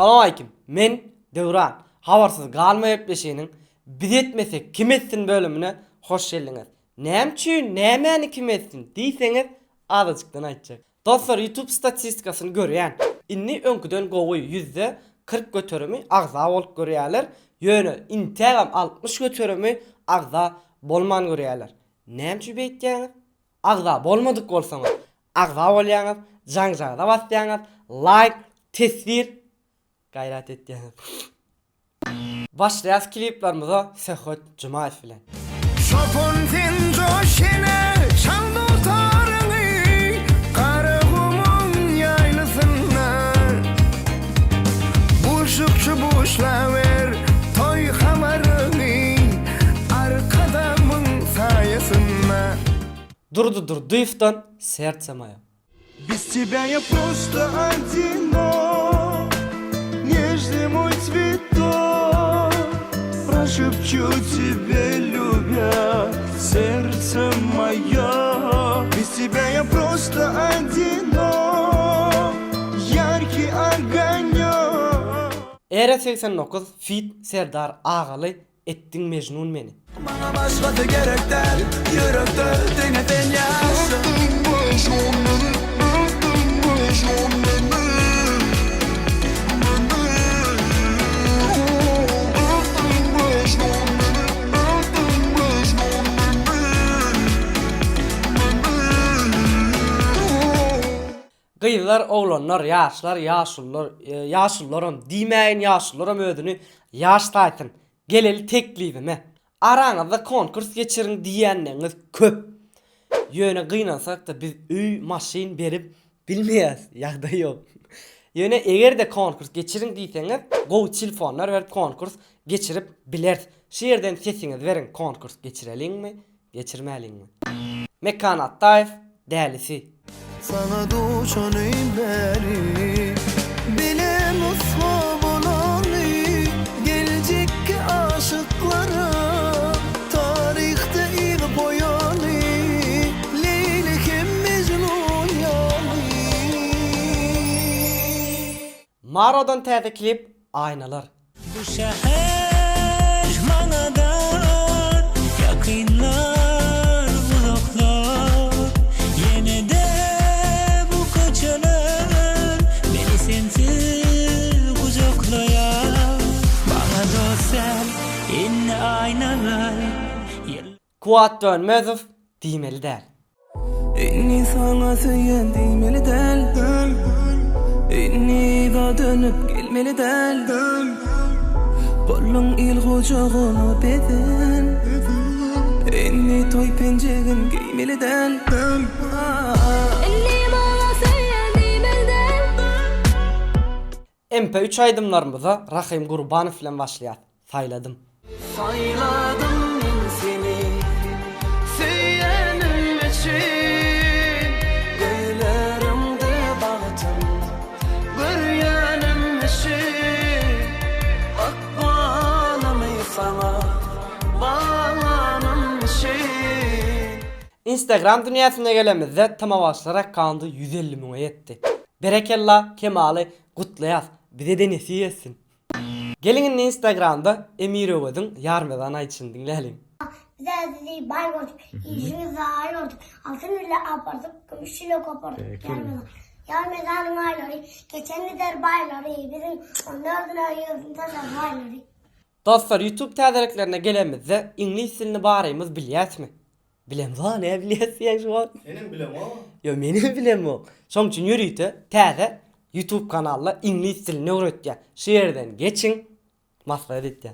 Salam aleyküm. Men Devran. Habarsız galmayıp beşeğinin biz etmesek kim etsin bölümüne hoş geldiniz. Nämçün, nämäni kim etsin diýseniz azıcıkdan aýtjak. Dostlar, YouTube statistikasını görýän. Inni öňküden gowy %40 göterimi agza bolup görýärler. Ýöne Instagram 60 göterimi agza bolman görýärler. Nämçü beýtýäňiz? Agza bolmadyk bolsaňyz, agza bolýaňyz, jaň-jaňda basýaňyz, like, tesir gayret etýäňiz. Başlaýas kliplerimize Sehot Jumaýew bilen. Şopuntin coşine çaldı tarını Karakumun yaylasına Buşukçu buşlaver toy hamarını Arkadamın sayesinde Durdu duyuftan sertsemaya. Без тебя я просто одинок Нежный мой цветок Прошепчу тебе, любя, сердце мое Без тебя я просто одинок Яркий огонек Ere 89 Fit Serdar Ağaly ettin mecnun meni. Bana başkası gerek değil Yürekte dinledin yaşım Gyýylar, oglanlar, ýaşlar, ýaşullaram, diýmäýin ýaşullaram ödünü ýaşlaýtyn. Geleli teklifime. Araňyzda konkurs geçirin diýenleriniz köp. Ýöne gynansak da biz üý, maşyn berip bilmeýäs, ýagda ýok. Ýöne egerde konkurs geçirin diýseňiz, gowy telefonlar berip konkurs geçirip bilersiz. Şu ýerden sesiňizi berin, konkurs geçireliňmi, geçirmäliňmi? Mekanat Taýew, dälisi. Sana duşanayım beri Bilen usfa bolanı Gelecek ki aşıklara Tarihte ilk boyanı Leyli kim Mecnun yanı Maro'dan täze klip Aynalar. Bu şehir manadan yakınlar uzaklar yine de bu koçalar beni sensiz kucaklayar bana da sen inne aynalar Kuat Dönmezov diýmeli däl. Inni sana söyleyen değmeli del Inni da dönüp gelmeli del Bollun il kucağına beden Inni toy pencegin giymeli del Inni bana söyleyen değmeli del MP3 aydımlarımıza Rahim Gurbanov bilen başlaýar. Sayladım. Sayladım seni Söyleyenim için Göylerimde baktım Göryenim için Bak bağlamayı sana Bağlanım için Instagram dünyasına gelemizde tama başlarak kandı 150 miňe yetdi. Berekella Kemaly gutlaýas. Bize de nesi etsin. Gelin Instagram'da Emirov'un yarmadan ayçın dinleyelim. Bize bay gördük, yüzümüzde ay gördük, altın ile apardık, gümüş ile kopardık, yarmadan. Yarmadanın ayları, geçen lider bayları, bizim 14 ayımızda da bayları. Dostlar, YouTube täzeliklerine gelemizde İngiliz dilini barymyz bilýäsmi? Bilem va, ne bilýäs şu an? Enem bilem ama. Yo, menim bilem o. Şoň üçin ýürüýte täze YouTube kanalda İngiliz dilini öğretýär. Şu ýerden geçin, maslahat etýär.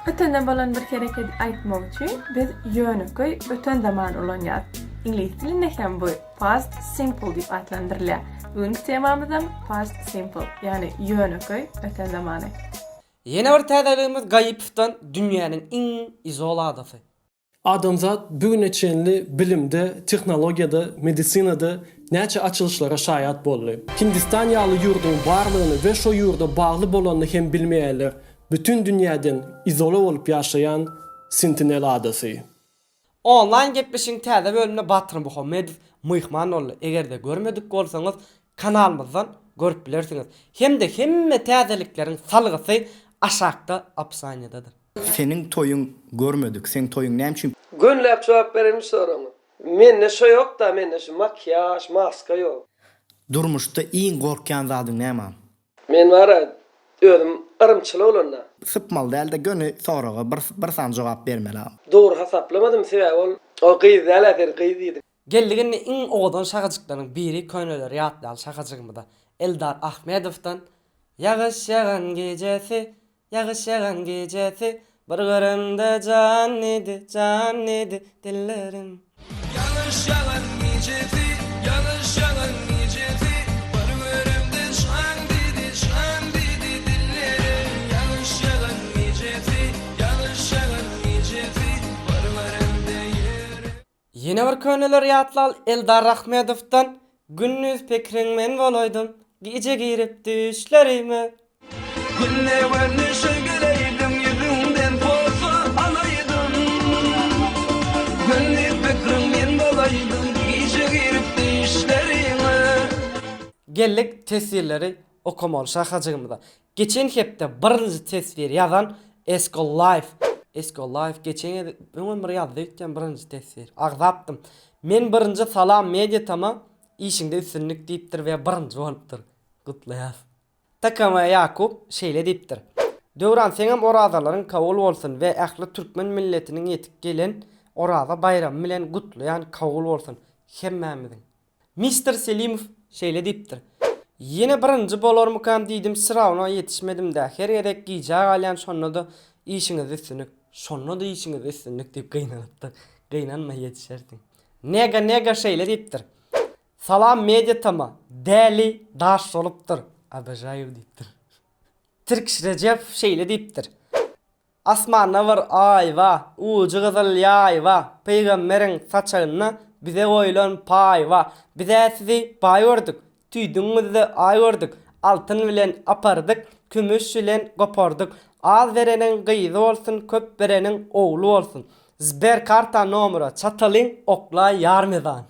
Ötenden bolan bir kerek aýtmagçy, biz ýönüki öten zaman olan ýat. İngiliz dilinde hem bu past simple diýip adlandyrylýar. Bugünkü temamyzam past simple, ýani ýönüki öten zamany. Yeni bir täzeligimiz gaýypdan dünýäniň iň izol adasy. Adamzat bugüne çenli bilimde, teknologiyada, medisinada näçe açılışlara şaýat boldy. Hindistan ýaly ýurdun barlygyny we şo ýurda bagly bolanyny hem bilmeýärler. Bütün dünýäden izole bolup ýaşaýan Sentinel adasy. Online gepleşiň täze bölümine Batyrym Muhammedow myhman boldy. Egerde görmedik bolsaňyz kanalymyzdan görüp bilersiniz. Hem de hemme täzeliklerin salgysy aşakda apsanyadadır. Senin toyun görmedik. Sen toyun näme üçin? Gönläp cevap berelim sorama. Menne şo yok da menne şu makyaj, maska yok. Durmuşda iň gorkýan zadyň näme? Men bara özüm ırımçyly bolanda. Sypmal däl de göni soraga bir san jogap bermeli. Doğru hesaplamadım sebäbi ol. O gyzala der gyzydy. Geldiginde iň oğdan şakajyklaryň biri köneler ýatdal şakajygymda. Eldar Ahmedow'dan Yağış yağan gecesi, yağış yağan gecesi, bir görümde can idi dillerim. Yağış yağan gecesi, yağış yağan gecesi, bir görümde şan dedi dillerim. Yağış yağan gecesi, yağış yağan gecesi, bir görümde yerim. Yine bir köneler ýatlal Eldar Ahmedow'dan günnüz pekriňmen bolaydym, gece girip düşlerime. Günne varını şöyleydim, yüzünden pozu alaydım. Günne fikrimden dolaydım, gece girip düşlerime. Gellik tesirleri okumalı şakajygymda. Geçen hepde birinci tesir yazan Esko Life geçen ömür yazdı ýetden birinci tesir. Agzapdym. Men birinci Salam Media tama işinde üstünlük diýipdir we birinci bolupdyr. Gutlaýas. Takama Yakup şeýle diýipdir. Döwran seňem orazalaryň kabul bolsun we ähli türkmen milletiniň ýetip gelen oraza bayramy bilen gutlaýan kabul bolsun hemmämiziň. Mr. Selimov şeýle diýipdir. Yine birinci bolarmykam diýdim, sırawna ýetişmedim de. Her gerek giýjä galýan şonda da işiňiz üstünlük. Şonda da işiňiz üstünlük diýip gynanypdy. Gynanma ýetişerdiň. Nega şeýle diýipdir. Salam Media tama däli daş bolupdyr. Abajaýyw diýipdir. Türk Recep şeýle diýipdir. Asmana bir aýwa, uçy gyzyl ýaýwa, peýgamberiň saçagyna bize goýulan paýwa. Bize sizi paý gördük. Tüýdüňizde aý gördük. Altyn bilen apardyk, kümüş bilen gopardyk. Az bereniň gyzy bolsun, köp bereniň ogly bolsun. Zber karta nomera çatalyň okla ýarmydan.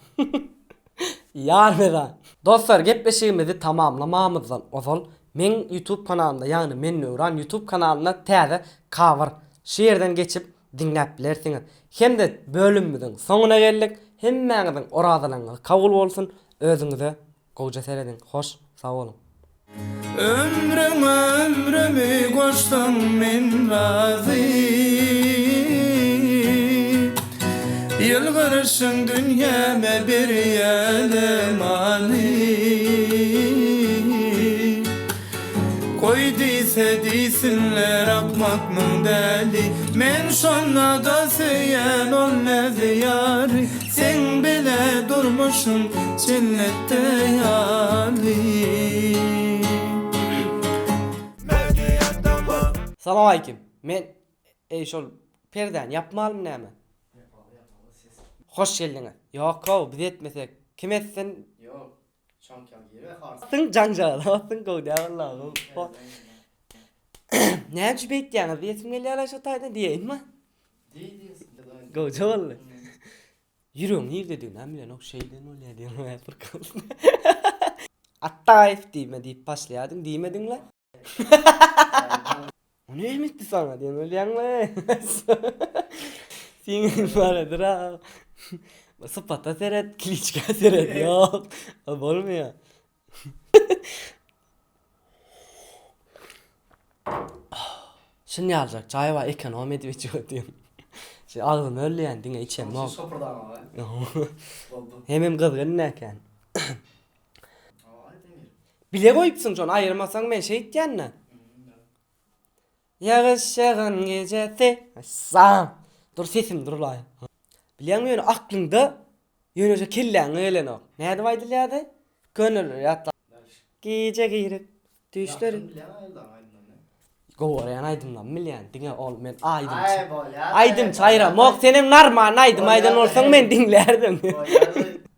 Ýarmydan. Dostlar, gepleşigimizi tamamlamamyzdan ozal men YouTube kanalymda, ýani men Nöwran YouTube kanalyna täze cover şu ýerden geçip dinläp bilersiňiz. Hem de bölümimiziň soňuna geldik. Hemmäňiziň orazalaryňyz kabul bolsun. Özüňize goýja seredin. Hoş, sag bolun. Ömrümü koştum men razı. Yılgırışın dünyame bir yelemani. Koy diyse disinler akmakmın deli. Men şonna da seyen ol ne ziyari. Sen bile durmuşsun cennette yali. Salam aleyküm. Men şol perden yapmalym näme? Hoş geldiňiz. Ýok, biz etmesek kim etsin? Ýok, şoňkam ýere hars. Tın janjal, tın goýda Allah'ım. Näçe beýtýäňiz? Esim gelýär şo taýda diýeýinmi? Diýdiň. Goýja bolla. Ýürüň ýerde diýen, bilen ok şeýden bolýar diýen. Attaýf diýme diýip başlaýadyň, diýmediňle? O ne emitdi sana diýen bolýarmy? Sen baradyr ha. Sıpata seret, kiliçka seret. Yok. Bolmuyor. Şimdi yazacak. Çay var. Ekonomi ediyor diyorum. Şimdi ağzım öyle yani. Dine içem. No. Hemen kızgın neken. Bile koyupsun şu an. Ayırmasan ben şey ittiyen ne? Yağış yağan gecesi. Sağ. Dur sesim dur la. Bilen mi aklında yönece killen öyle no. Nerede vaydı lade? Gönül yatla. Gece girip düşlerim. Goýan aýdymdan milýän diňe ol men aýdym. Aýdym çaýra mok senem narman aýdym aýdan olsaň men diňlerdim.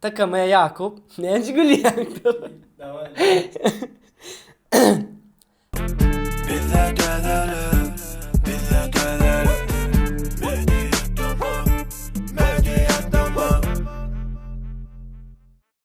Takama Yakup. Näçe gülýän?